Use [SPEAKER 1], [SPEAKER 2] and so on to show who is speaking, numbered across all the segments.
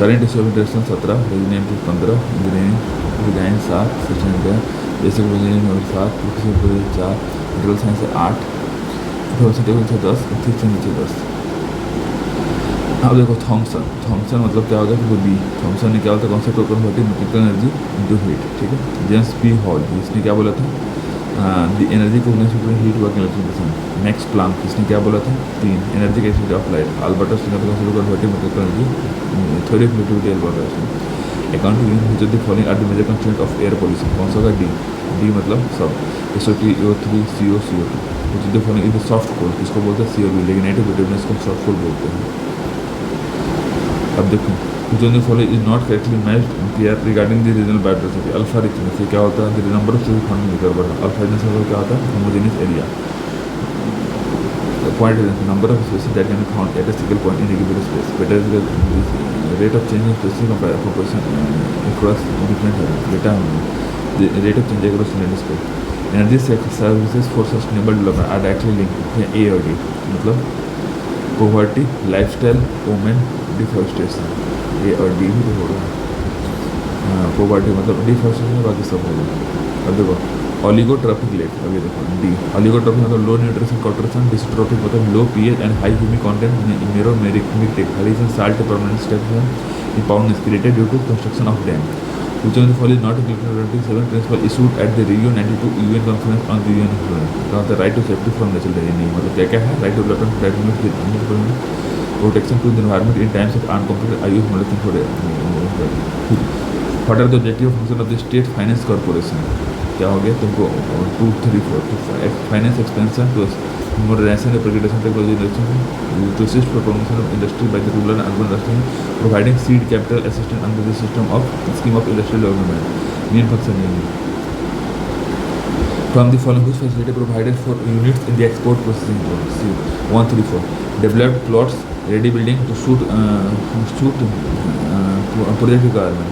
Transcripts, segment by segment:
[SPEAKER 1] Current issue of interest 17, resident 15, engineering design 7, session India basic engineering 7, professional 4, medical science 8, table 10, ethics नीचे 10। अब देखो Thompson, Thompson मतलब क्या होगा कि बी, थॉमसन ने क्या होता है concept of converting mechanical energy into heat, ठीक है। जेम्स पी हॉल, इसने क्या बोला था, the energy cognition between heat work electric. Max Planck, इसने क्या बोला था, 3 energy capacity of light. Albert Einstein ने concept of converting mechanical energy, theory of relativity Albert Einstein. According to him which of the following are the major constraint of air pollution, कौन सा होगा, D, D मतलब सब, SO2, CO, CO2। Which of the following is the soft coal, किसको बोलते हैं, CO2, लेकिन native British को सॉफ्ट कोल बोलते हैं। अब देखो जो follow is not correctly matched regarding the regional biodiversity. Alpha richness से क्या होता है, the number of species found in the curve. Alpha richness मतलब क्या होता है, homogeneous area. Point number of species that can be found at a single point in given space. Better rate of change in specific proportion across different data, rate of change across space. Energy services for sustainable development are directly linked, A और D मतलब poverty, lifestyle, women, deforestation, A और D भी हो रहा है। Poverty मतलब deforestation, बाकी सब हो गया। अब देखो ऑलिगोट्रॉपिक लेक, अभी देखो डी, ऑलिगोट्रॉपिक मतलब लो न्यूट्रिशन कॉन्ट्रेक्शन, डिस्ट्रोफिक मतलब low pH and high humic content, meromictic hydrogen salt permanent step impoundment created due to construction of dam. Which of the following is not included in 27 principle issued at the Rio 92 UN conference on the UN the right to safety from natural disaster नहीं, मतलब क्या क्या है, right to development, protection to the environment in times of uncompleted आयु monitoring for. What are the objective function of the state finance corporation, क्या हो गया तुमको 2, 3, 4 finance expansion to modernization and upgradation technology to assist for promotion of industry by the rural and urban industry, providing seed capital assistance under the system of scheme of industrial development. Main function है from the following which facility provided for units in the export processing zone. C 134 developed plots ready building to suit project requirement.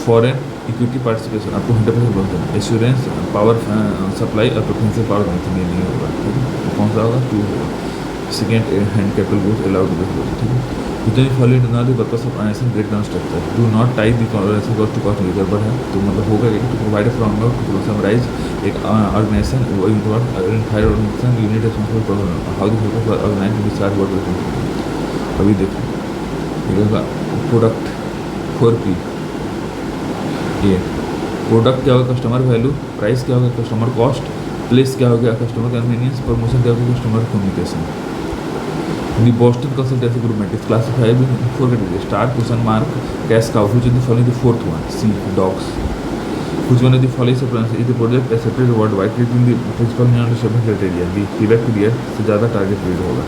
[SPEAKER 1] Foreign equity participation आपको 100% बोलते हैं। Assurance power supply और preferential power method नहीं होगा, ठीक है। कौन सा होगा, 2 होगा। Second hand capital goods allowed to be, ठीक है। जितने follow it not the purpose of organisation break down structure, do not tie the cost to cost गड़बड़ है तो मतलब होगा कि to provide framework to summarise एक organisation identified organisation unit responsible for how the focus for organize to discharge work responsibility. अभी देखो ठीक है, प्रोडक्ट 4P, ये प्रोडक्ट क्या होगा, कस्टमर वैल्यू, प्राइस क्या होगा, कस्टमर कॉस्ट, प्लेस क्या हो गया, कस्टमर कन्वीनियंस, प्रमोशन क्या होगा, customer communication. The Boston consultancy group में classified in 4 category, star, question mark, cash cow, which is the following, the fourth one, see dogs, which one is the following suppliers is the project accepted world wide in the principal new shopping criteria. The feedback period से ज़्यादा target period होगा।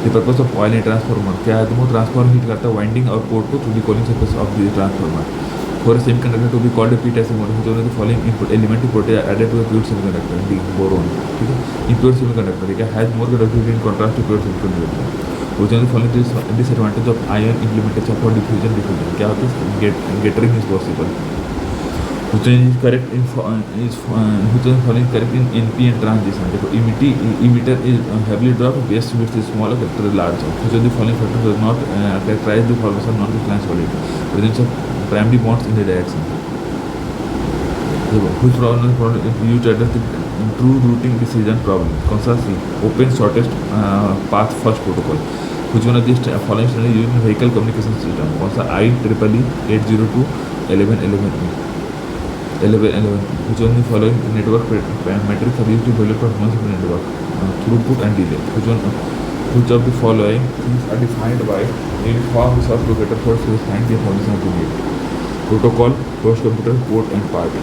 [SPEAKER 1] The purpose of oil and transformer क्या है, तो transformer heat करता है winding और port को through the cooling surface of the transformer. For a semiconductor to be called a p-type semiconductor, which is the following input element protein added to a pure semiconductor, D boron, ठीक है। impure semiconductor ठीक है, has more conductivity in contrast to pure semiconductor. Which of the following disadvantage of ion implementation for diffusion, क्या होता है, gathering is possible. Which is correct in which is following correct in NP and transition, देखो emitter is heavily dropped, base width is smaller, collector is larger. Which of the following factors does not characterize the formation of non-crystalline solid, presence of primary bonds in the direction. Which problem is used to address the true routing decision problem, कौन सा, C open shortest path first protocol. Which one of these following standard used in vehicle communication system, कौन सा, IEEE 802 1111 1111. Which one of the following network metrics are used to evaluate performance of the network, throughput and delay. Which of the following things are defined by uniform resource locator for specifying the information to need, protocol, host computer, port and part.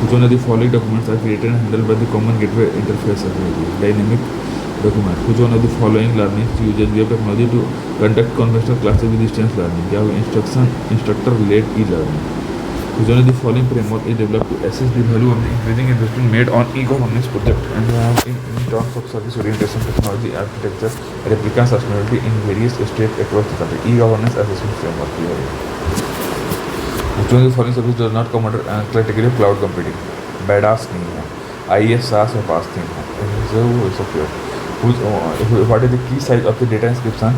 [SPEAKER 1] Which one of the following documents are created and handled by the common gateway interface ability, dynamic document. Which one of the following learning uses web technology to conduct conventional classes with distance learning, क्या instructor led e-learning. Which one of the following framework is developed to assess the value of the increasing investment made on e-governance project and in terms of service orientation, technology, architecture, replica sustainability in various states across the country. E-governance assessment framework here. Which one of the following service does not come under category of cloud computing? BADAS नहीं है, IES, SAS और PAS नहीं है, so it's okay. What is the key size of the data encryption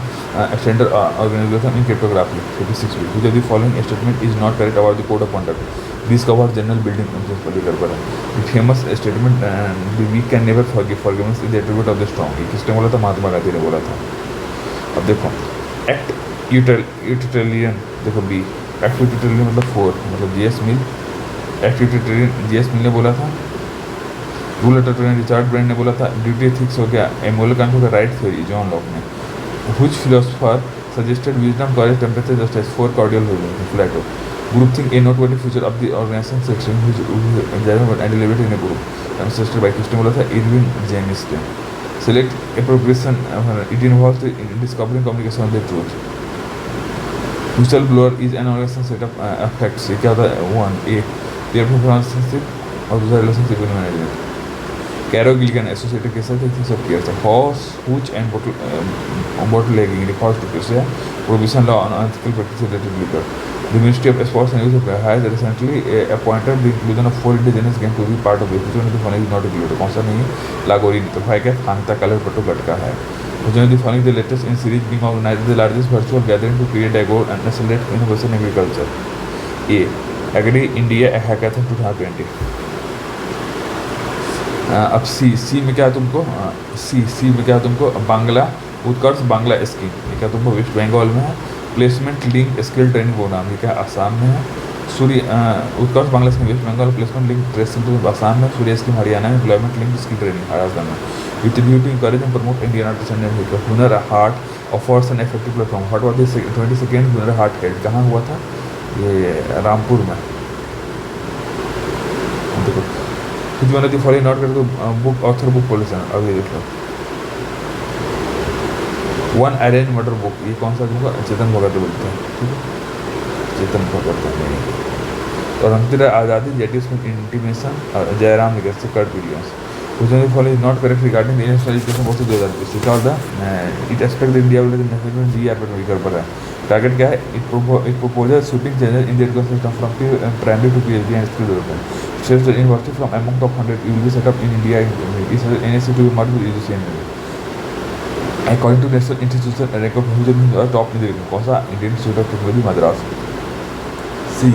[SPEAKER 1] standard organization in cryptography? 56 bit. Which of the following statement is not correct about the code of conduct? This covers general building principle गड़बड़ है. The famous statement the weak can never forgive. Forgiveness is the attribute of the strong. ये किसने बोला था? महात्मा गांधी ने बोला था. अब देखो एक्ट यूटिलिटरियन, देखो बी एक्ट यूटिलिटरियन मतलब 4 मतलब जीएस मिल. एक्ट यूटिलिटरियन जीएस मिल ने बोला था. रूल यूटिलिटरियन रिचर्ड ब्रांड ने बोला था. ड्यूटी एथिक्स हो गया एमोल कांट का राइट थ्योरी जॉन लॉक ने. Which philosopher suggested wisdom courage temperature justice for cardinal human Plato. Groupthink a noteworthy feature of the organization section which and delivered in a group and suggested by किसने बोला था? Irwin Janice ने. Select a progression it involves in discovering communication of the truth. Whistleblower is an organization set of facts. ये क्या होता है? 1 A peer relationship और दूसरा relationship in management. Caro Gilligan associated के साथ एक सब किया था. Horse, hooch and bootlegging refers to किसे? Prohibition law on unethical practices related to liquor. The Ministry of Sports and Youth has recently appointed the inclusion of 4 indigenous games to be part of it. Which one of the following is not included? कौन सा नहीं है? लागोरी नहीं. तो भाई क्या फांता colour पट्टू गटका है. Which one of the following the latest in series being organized the largest virtual gathering to create agro and accelerate innovation in agriculture? A. Agri India Hackathon 2020. अब सी में क्या है तुमको? सी में क्या है तुमको? बांग्ला उत्कर्ष बांग्ला स्कीम. ये क्या तुमको वेस्ट बंगाल में है. Placement link skill training programme ये क्या आसाम में है. Surya Utkarsh Bangla scheme West Bengal. Placement link training Assam में. सूर्य स्कीम हरियाणा में. Employment link skill training Rajasthan में. With view to encourage and promote Indian artist and Hunar Haat offers an effective platform. What was the 22nd Hunar heart head कहाँ हुआ था? ये रामपुर में. देखो कुछ one of the following not कर दो बुक ऑथर बुक पॉलिसन. अब ये देख लो 1 अरेंज मर्डर बुक. ये कौन सा बुक? चेतन भगत बोलते हैं. ठीक है चेतन भगत और अंतरा आज़ादी जेटिस में इंटीमेशन जयराम निगर से कर्ट विलियम्स. कुछ follow is not correct regarding the national education policy 2020. क्या होता है? It expect India will national G R पर कर पड़ा है. टारगेट क्या है? It proposal shooting changes in the education system from primary to PhD and skill development. Says the university from among top 100 will be set up in India. Is NSC to be merged with UGC. According to National Institution record who is top in the region. कौन सा? Indian Institute of Technology Madras. C.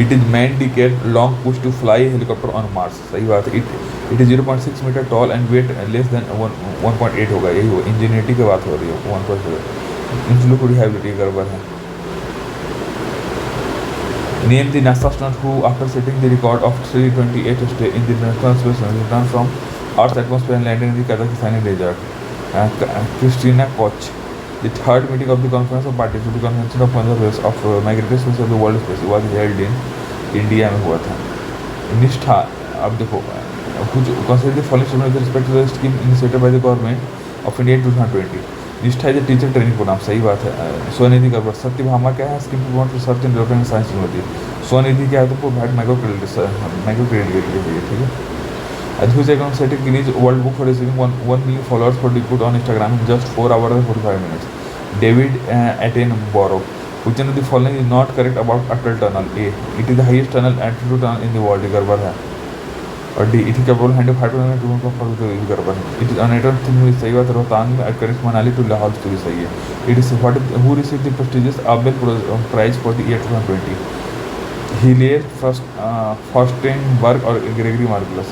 [SPEAKER 1] It is man-decade long push to fly a helicopter on Mars. सही बात है. It is 0.6 meter tall and weight less than 1.8 होगा. यही हो इंजीनियरिटी की बात हो रही है. 1.0 इंफ्लूएंसिबिलिटी गड़बड़ है. Name the NASA astronaut who, after setting the record of 328 days in the International Space Station, returned from Earth's atmosphere and landed in the Kazakhstan desert. Christina Koch. The third meeting of the Conference of Parties to the Convention of Conservation of Migratory Species of the World Space was held in India में हुआ था. निष्ठा. अब देखो कुछ consider the following statement with respect to the scheme initiated by the government of India in 2020. निष्ठा is teacher training programme. सही बात है. स्वनिधि गड़बड़. सत्यभामा क्या है? Scheme promote research and development science technology. Svanidhi क्या है? तुमको भैट माइक्रो क्रेडिट के लिए चाहिए. ठीक है. अद्भुत account setting Guinness World Book for receiving 1 million followers for debut on Instagram in just 4 hours and 45 minutes. David Attenborough. Which one of the following is not correct about Atal tunnel? A. It is the highest tunnel altitude tunnel in the world. गड़बड़ है. और D. It is capable hand 500 to गड़बड़ है. It is अनएटन thing. सही बात है. रोहतांग में करेक्ट मनाली टू लाहौल स्टोरी सही है. It is what who receive the prestigious Abel prize for the year 2020? Hillel Furstenberg और Gregory Margulis.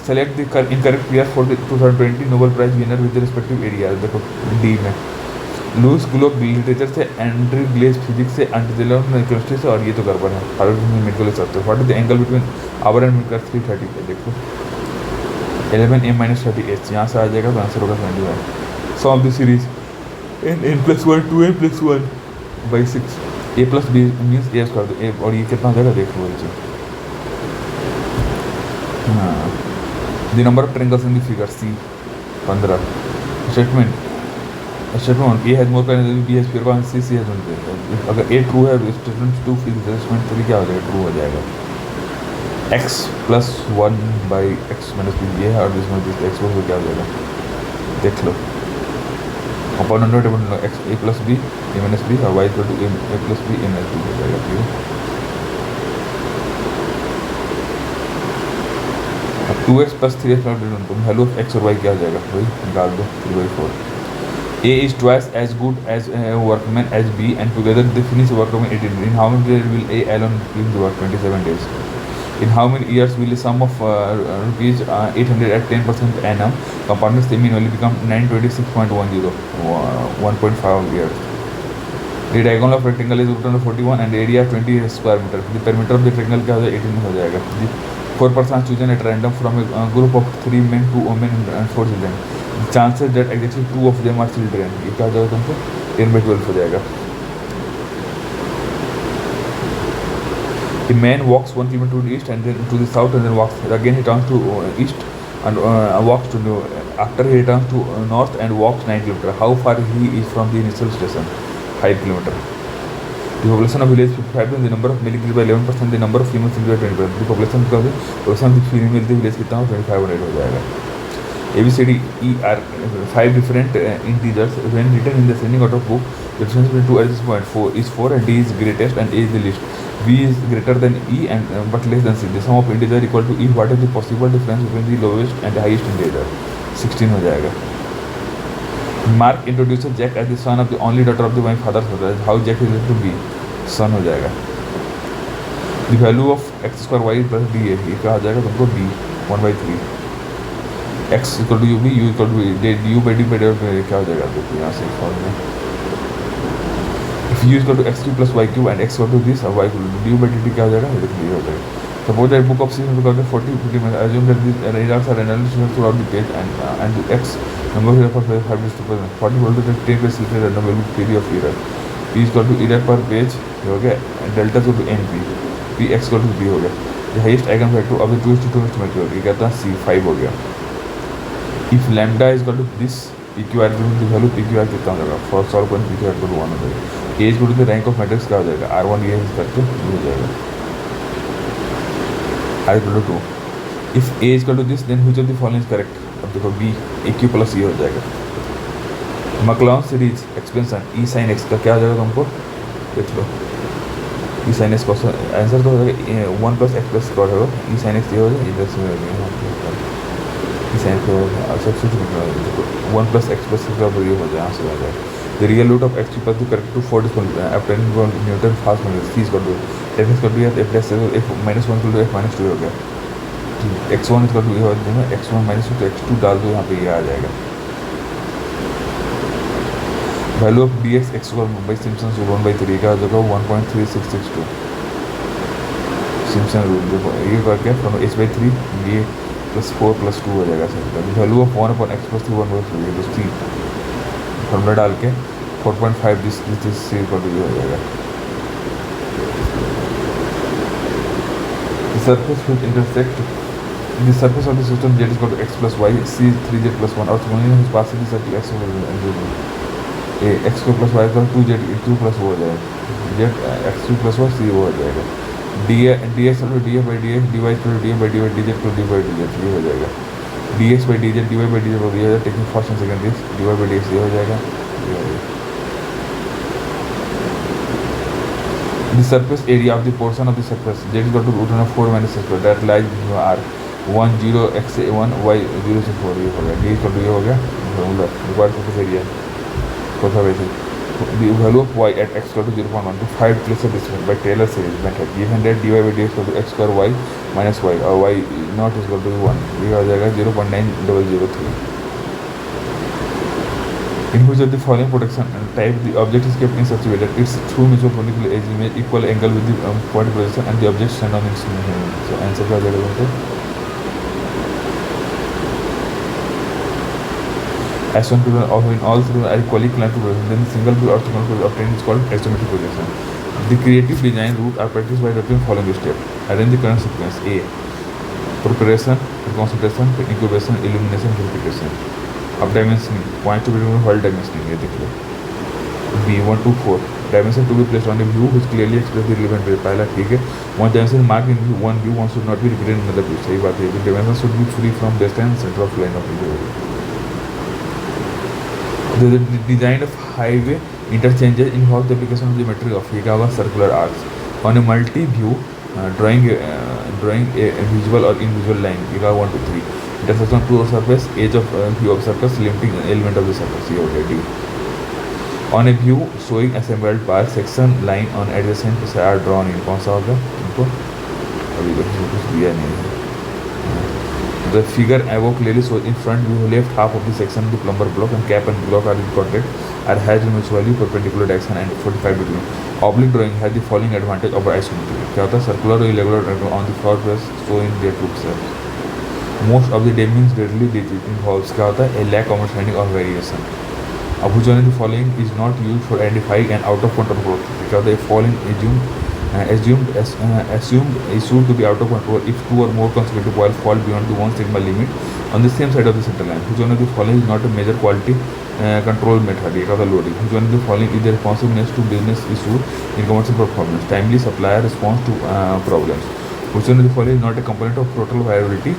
[SPEAKER 1] Select the incorrect player for the 2020 Nobel prize winner with respective area. देखो D में Louise Gluck literature से, Andrea ग्लेज physics से, एंटीजेलर chemistry से. और ये तो गड़बड़ है. हार्वर्ड में मेडिकल सकते हो. What is the angle between hour and मिडकर 330 पे. देखो 11m-30h यहाँ से आ जाएगा तो आंसर होगा 21. Solve the series n+1 2n+1 by 6. a + b means a कर दो. a और ये कितना हो जाएगा देख लो. ये हाँ the number of triangles in the figure C 15. Statement statement A has more kinetic B has फिर C हैज मोर. अगर A ट्रू है तो स्टेटमेंट 2 फिर स्टेटमेंट 3 क्या हो जाएगा? ट्रू हो जाएगा. x + 1 by x - b ये है और इसमें x को क्या हो जाएगा देख लो. Upon note x a + b a - b और y = a + b a - b हो जाएगा. ठीक है. 2x प्लस 3x प्लस तो वैल्यू ऑफ x और y क्या हो जाएगा वही निकाल दो 3/4. A is twice as good as a workman as B and together they finish work on 18. In how many days will A alone complete the work? 27 days. In how many years will the sum of rupees 800 at 10% annum compounded semi-annually become 926.10 1.5 years? The diagonal of rectangle is root under 41 and the area 20 square meter. The perimeter of the rectangle क्या हो जाएगा 18 हो जाएगा. The 4 persons chosen at random from a group of 3 men, 2 women and 4 children. The chances that exactly 2 of them are children. ये क्या हो जाएगा तुमको 10/12 हो जाएगा. The man walks 1 kilometer to the east and then to the south and then walks again. He turns to east and walks to the, after he returns to north and walks 9 kilometer. How far he is from the initial station? 5 kilometer. The population of village 55 the number of male increased by 11%. The number of females increased by 20%. The population of the female the village कितना हो 2500 हो जाएगा. ABCD E are 5 different integers when written in the ascending order of book. The difference between 2 at this point 4 is 4 and D is greatest and A is the least. B is greater than E and but less than C. The sum of integer equal to E. What is the possible difference between the lowest and the highest integer? 16 हो जाएगा. Mark introduces Jack as the son of the only daughter of the my father's brother. How Jack is related to B? Son हो जाएगा. The value of x square y plus d है ये क्या हो जाएगा तुमको b 1/3. x equal to u b u equal to u by d by क्या हो जाएगा देखो यहाँ से फॉर्म में. If u equal to x cube plus y cube and x equal to this और y equal to du by dt क्या हो जाएगा ये देखो ये हो जाएगा. Suppose that book of C is equal to 40 50 assume that these results are analyzed throughout the page and the x number here for 5 is to 40 equal to 10 plus selected random value theory of error. P is equal to error per page हो गया delta equal to NP P x equal to B हो गया. The highest eigen factor of the 2:2 maturity कहता है C 5 हो गया. If lambda is equal to this PQR the value PQR कितना हो जाएगा for solve point PQR equal to 1 हो जाएगा. A is equal to the rank of matrix क्या हो जाएगा R1 ये करके हो जाएगा R equal to 2. If A is equal to this then which of the following is correct? अब देखो B AQ plus E हो जाएगा. Maclaurin series expansion E sin x का क्या हो जाएगा तुमको देख लो E sin x का आंसर तो हो जाएगा 1 plus x plus स्क्वायर होगा E sin x ये हो जाएगा इधर से हो जाएगा E sin x हो सबसे 1 plus x plus स्क्वायर ये हो जाएगा यहाँ से हो जाएगा. The real root of x equal to correct to 4 is obtained from Newton fast formula C is equal to f is equal to f plus f minus 1 equal to f minus 2 हो गया. x1 is equal to ये हो जाएगा x1 minus 2 तो x2 डाल दो यहाँ पे ये आ जाएगा. Value of dx x square by Simpson's rule 1/3 का हो जाएगा 1.3662. Simpson rule देखो ये करके from h/3 ये plus 4 plus 2 हो जाएगा sir. Value of 1 upon x plus 3 1/3 ये तो 3 फॉर्मूला डाल के 4.5 दिस C इक्वल टू हो जाएगा. The surface which intersect the surface of the system z is equal to x plus y c 3z plus 1 और तुम्हारे whose path is at x a x square plus y equal to 2z 2 plus वो हो जाएगा z x2 plus y c वो हो जाएगा. dx equal to df by dx dy equal to df by dy dz equal to dy by dz ये हो जाएगा. dx by dz dy by dz हो जाएगा taking first and second this dy by dx ये हो जाएगा. The surface area of the portion of the surface z is equal to root under 4 minus x square that lies r 1 0 x 1 y 0 से 4 ये हो गया. d equal to ये हो गया फॉर्मूला रिक्वायर्ड सरफेस एरिया चौथा वैसे. The value of y at x equal to 0.1 to 5 places distinct by Taylor series method given that dy by dx equal to x square y minus y और y not is equal to 1 ये हो जाएगा 0.9003. In which of the following protection type the object is kept in such a way that its true mutual perpendicular edge image equal angle with the point position and the object stand on its so answer क्या हो जाएगा तुमको as one people or when all three are equally inclined to position then the single view orthogonal obtained is called isometric projection. The creative design route are practiced by adopting following steps. Arrange the current sequence A preparation concentration incubation illumination purification. अब dimensioning point to be removed while dimensioning ये देख लो. B 1 2 4 dimension to be placed on a view which clearly express the relevant way पहला ठीक है. One dimension marked in view one view one should not be repeated in another view सही बात है. The dimension should be free from base and center of line of view. The design of highway interchanges involve the application of geometry of circular arcs on a multi-view drawing a visual or invisible line. You got 1 to 3. Intersection of two surface, edge of view of surface, limiting element of the surface. ये हो गया D. On a view showing assembled part, section line on adjacent side are drawn in. कौन सा होगा इनको अभी कुछ दिया नहीं है. The figure above clearly shows in front view left half of the section the plumber block and cap and block are in contact are hedged mutually perpendicular direction and 45 degree. Oblique drawing has the following advantage over isometric. क्या होता है circular or irregular on the floor face show in their two steps. Most of the damage readily involves क्या होता है a lack of understanding or variation. अब which one of the following is not used for identifying an out of control growth. क्या होता है falling assumed is shown to be out of control if two or more consecutive coils fall beyond the 1 sigma limit on the same side of the center line. Which one of the following is not a major quality control method? ये कहता है loading. Which one of the following is the responsiveness to business issue in commercial performance? Timely supplier response to problems. Which one of the following is not a component of total variability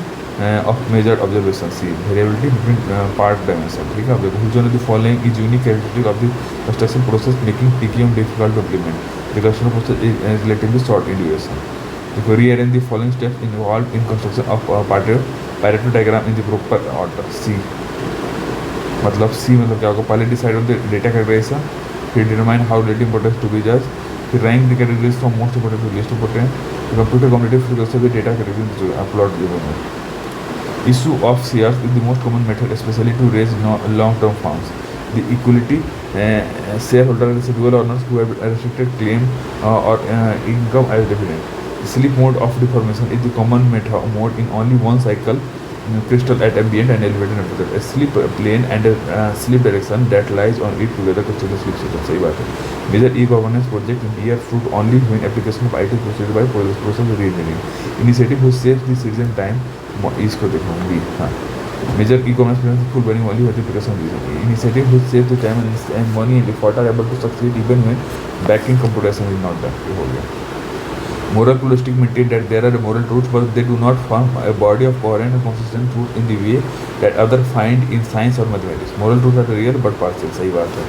[SPEAKER 1] of measured observation? See, variability between part dimension. ठीक है. Which one of the following is unique characteristic of the construction process making PQM difficult to implement? The construction process is relatively short in duration. If we rearrange the following steps involved in construction of Pareto diagram in the proper order. C मतलब C मतलब क्या होगा? पहले decide on the data categorization, फिर determine how data importance to be judged, फिर rank the categories from most important to least important, the computer cognitive frequency of the data categories to upload the issue of CRs is the most common method, especially to raise long-term funds. The equality shareholder residual owners who have restricted claim or income as dividend. The sleep mode of deformation is the common mode in only one cycle crystal at ambient and elevated temperature. A sleep plane and a sleep direction that lies on it together constitute sleep system. सही बात है. Major e-governance project in bear fruit only when application of IT proceeded by process re-engineering. Initiative which saves the citizen time. इसको देखो भी. हाँ. Major e-commerce project full burning only with application reason. Initiative which saves the time and money and effort are able to succeed even when backing computation is not done. ये हो गया. Moral pluralistic maintain that there are moral truths, but they do not form a body of coherent and consistent truth in the way that others find in science or mathematics. Moral truths are real but partial. सही बात है.